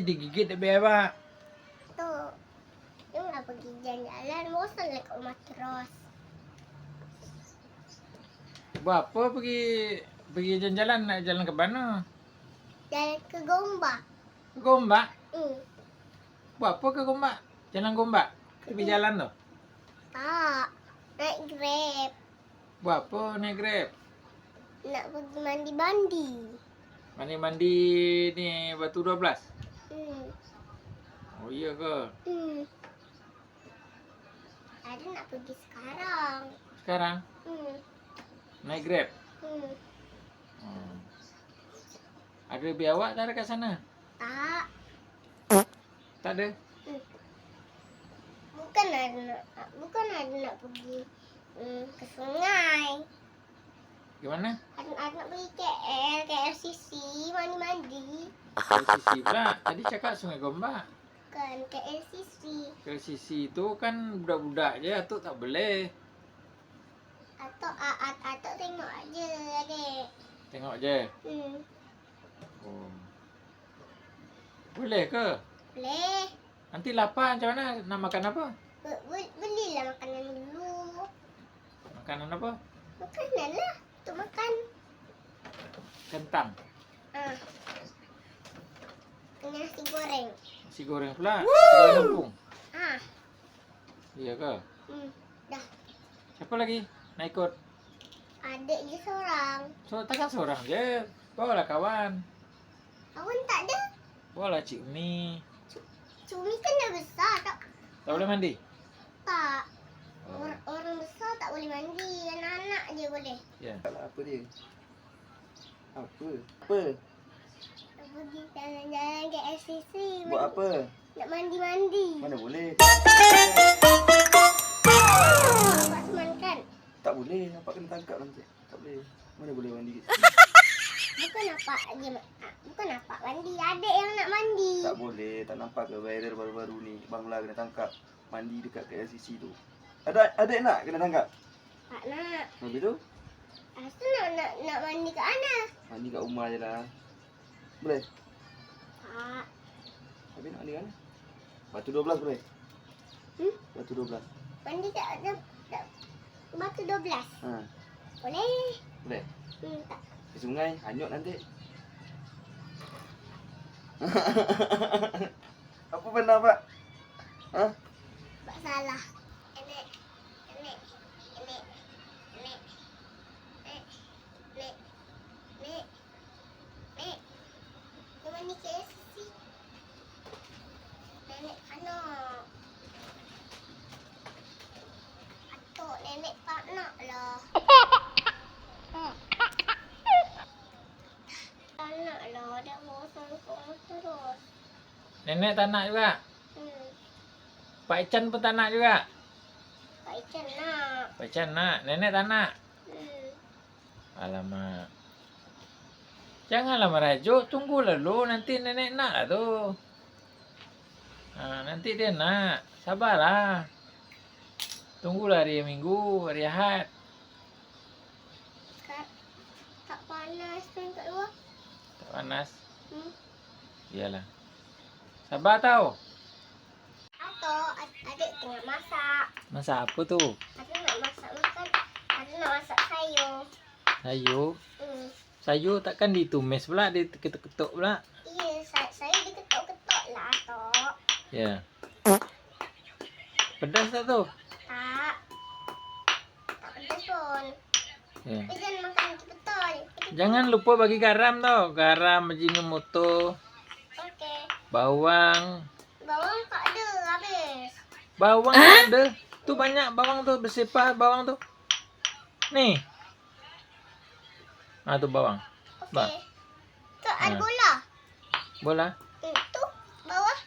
nanti digigit dia Pak. Tuh, dia nggak pergi jalan-jalan, bosan lah ke rumah terus. Buat apa pergi jalan-jalan, nak jalan ke mana? Jalan ke Gombak. Gombak? Hmm. Buat apa ke Gombak? Jalan Gombak? Tepi jalan tu? Tak, naik Grab. Buat apa naik Grab? Nak pergi mandi-mandi. Mandi-mandi ni Batu 12? Hmm. Oh iya ke? Hmm. Ada nak pergi sekarang. Sekarang? Hmm. Naik Grab? Hmm. Ada biawak tak ada kat sana? Tak. Tak ada? Hmm. Bukan ada nak pergi ke sungai. Gimana? Ada nak pergi KLCC, mandi-mandi. KLCC pula. Tadi cakap Sungai Gombak. Bukan KLCC. KLCC tu kan budak-budak je, atuk tak boleh. Atok tengok aja, adik. Tengok je. Oh. Boleh ke? Boleh. Nanti lapar macam mana? Nak makan apa? Belilah makanan dulu. Makanan apa? Makanan lah. Untuk makan. Kentang. Nasi goreng. Nasi goreng pula. Nasi goreng kampung. Iya ke? Dah. Siapa lagi nak ikut? Adik je seorang. So, takkan seorang je. Bawalah kawan. Kawan tak ada. Bawalah Cik Umi. Cumi kan dah besar. Tak boleh mandi? Tak. Orang besar tak boleh mandi. Anak-anak je boleh. Ya. Apa dia? Apa? Nak pergi jalan-jalan ke SCC. Buat apa? Nak mandi-mandi. Mana boleh? Nampak teman kan? Tak boleh. Nampak kena tangkap nanti. Tak boleh. Mana boleh mandi? Bukan nampak mandi. Adik yang nak mandi. Tak boleh. Tak nampak ke viral baru-baru ni. Bangla kena tangkap. Mandi dekat KLCC tu. Ada nak kena tangkap? Tak nak. Habis tu? Lepas tu nak mandi kat mana? Mandi kat rumah je lah. Boleh? Tak. Habis nak mandi kat mana? Batu 12 boleh? Batu 12. Mandi kat Batu 12. Boleh. Boleh? Tak. Ke sungai, hanyut nanti. Apa benar, Pak? Tak salah. Nek. Dia mandi KFC. Nenek anak. Atuk nenek tak nak lah. Tak nak lah. Dah bosan kau terus. Nenek tak nak juga? Pak Ican pun tak nak juga? Pak Ican nak. Pak Ican nak? Nenek tak nak? Alamak. Janganlah merajuk. Tunggulah dulu. Nanti nenek nak lah tu. Nanti dia nak. Sabarlah. Tunggulah hari Minggu, hari Ahad. Tak panas kan kat luar? Tak panas? Iyalah. Sabar tau. Atau adik tengah masak. Masak apa tu? Ada nak masak makan. Ada nak masak sayur. Sayur? Sayur takkan ditumis pula, diketuk-ketuk pula. Iya, sayur diketuk-ketuk lah, Atok. Ya. Pedas tak tu? Tak. Tak pedas pun. Ya. Tapi jangan makan betul. Jangan lupa bagi garam tau. Garam, Ajinomoto, Okey. bawang. Bawang tak ada, habis. Bawang tak ada. Tu banyak bawang tu, bersepah bawang tu. Ni. Tu bawang. Okey. Tu ada bola. Bola. Tu bawah.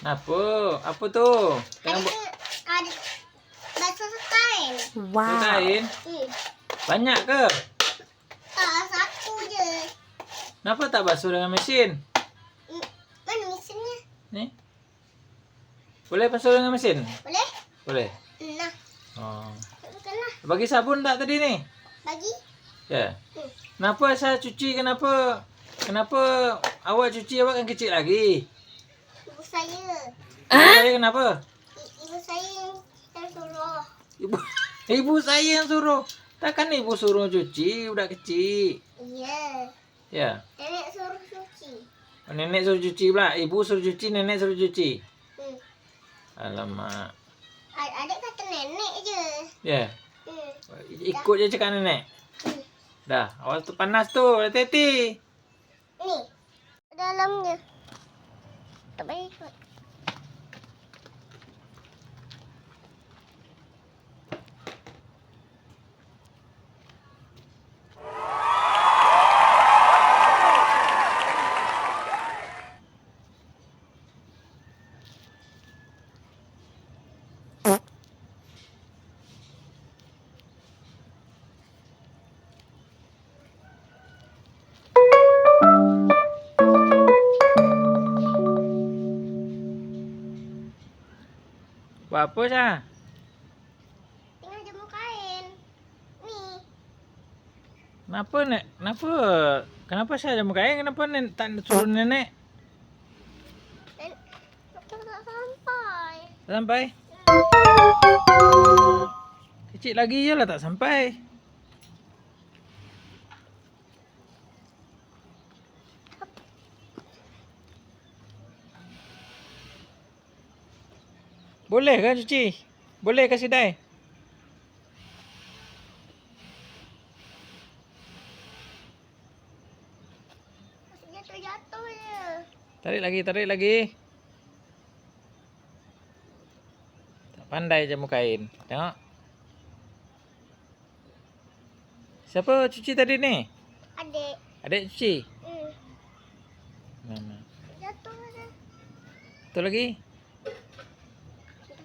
Apa? Apa tu? Tengah Ada bakso sekal. Kain. Banyak ke? Satu je. Kenapa tak basuh dengan mesin? Mana mesinnya? Ni. Boleh basuh dengan mesin? Boleh? Boleh. Nah, Oh. bukanlah. Bagi sabun tak tadi ni? Bagi. Ya. Kenapa saya cuci? Kenapa awak cuci awak kan kecil lagi? Ibu saya. Saya kenapa? Ibu saya yang suruh. Ibu saya yang suruh. Takkan ibu suruh cuci budak kecil? Iya. Ya. Nenek suruh cuci. Nenek suruh cuci pula. Ibu suruh cuci, nenek suruh cuci. Alamak. Adik kata nenek je. Ya. Ikut je cakap nenek. Dah, awas tu panas tu. Hati-hati. Ni. Dalamnya. Tak payah ikut. Buat apa Syah? Tinggal jemur kain. Ni. Kenapa nek? Kenapa saya jemur kain? Kenapa tak suruh nenek? Tak sampai. Tak sampai? Kecil lagi je lah tak sampai. Boleh kan cuci? Boleh kasih dai? Jatuh-jatuh je. Tarik lagi. Tak pandai jemur kain. Tengok. Siapa cuci tadi ni? Adik. Adik cuci? Mana? Jatuh je. Tu lagi?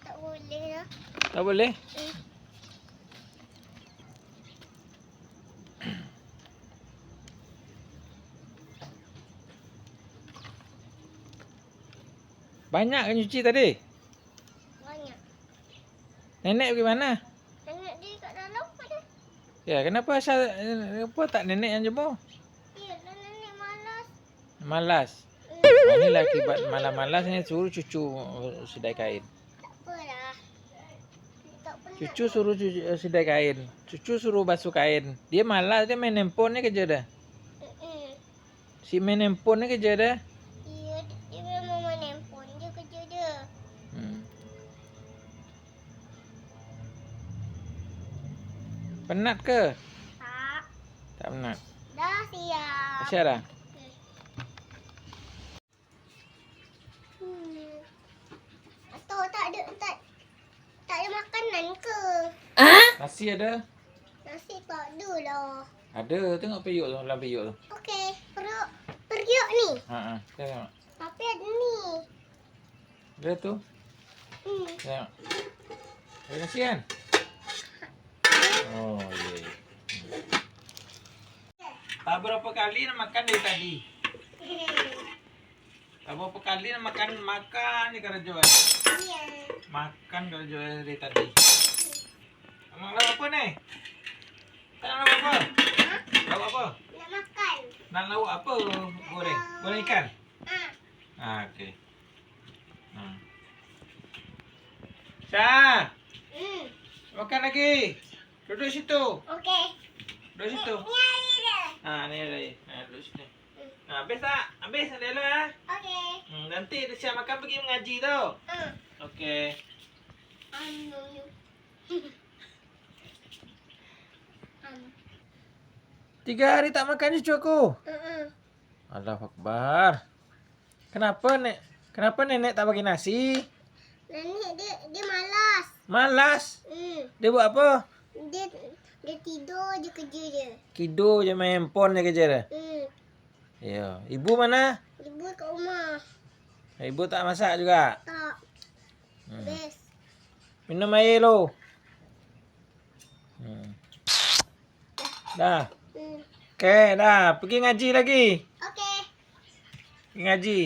Tak boleh lah. Tak boleh? Banyak kan cuci tadi? Banyak. Nenek pergi mana? Nenek dia kat dalam ada. Ya, kenapa tak nenek yang jemur? Ya, dan nenek malas. Malas. Inilah akibat malas-malas ni suruh cucu sedai kain. Tak apalah. Tak penat. Cucu suruh sedai kain. Cucu suruh basuh kain. Dia malas, dia main handphone ni kerja dah. Si main handphone ni kerja dah. Iya, dia memang main handphone je kerja dia. Penat ke? Tak. Tak penat. Dah siap. Siap dah? Atau tak ada makanan ke? Nasi ada? Nasi tak ada lah. Ada, tengok periuk tu, dalam periuk tu. Okey, pergiuk ni. Tengok. Tapi ada ni. Ada tu. Tengok. Ada nasi kan? Oh, ye. Tak berapa kali nak makan dari tadi. Tak berapa kali nak makan je kalau jual. Iya. Makan kalau jual dari tadi. Nak lauk apa ni? Tak nak lauk apa? Lauk apa? Nak makan. Nak lauk apa goreng? Goreng ikan? Okey. Syah, makan lagi. Duduk situ. Okey. Duduk situ. Ni air dia. Ni ada air. Duduk situ. Habis tak? Habis ada lah. Okey. Nanti Syah makan pergi mengaji tau. Okey. 3 hari tak makan cucu aku. Allahu Akbar. Kenapa nenek tak bagi nasi? Nenek dia malas. Malas. Dia buat apa? Dia tidur je kerja dia. Tidur je main handphone je kerja dia. Ya. Ibu mana? Ibu kat rumah. Ibu tak masak juga? Tak. Best. Minum air lo. Dah. Hmm. Okey, dah. Pergi ngaji lagi. Okey. Pergi ngaji.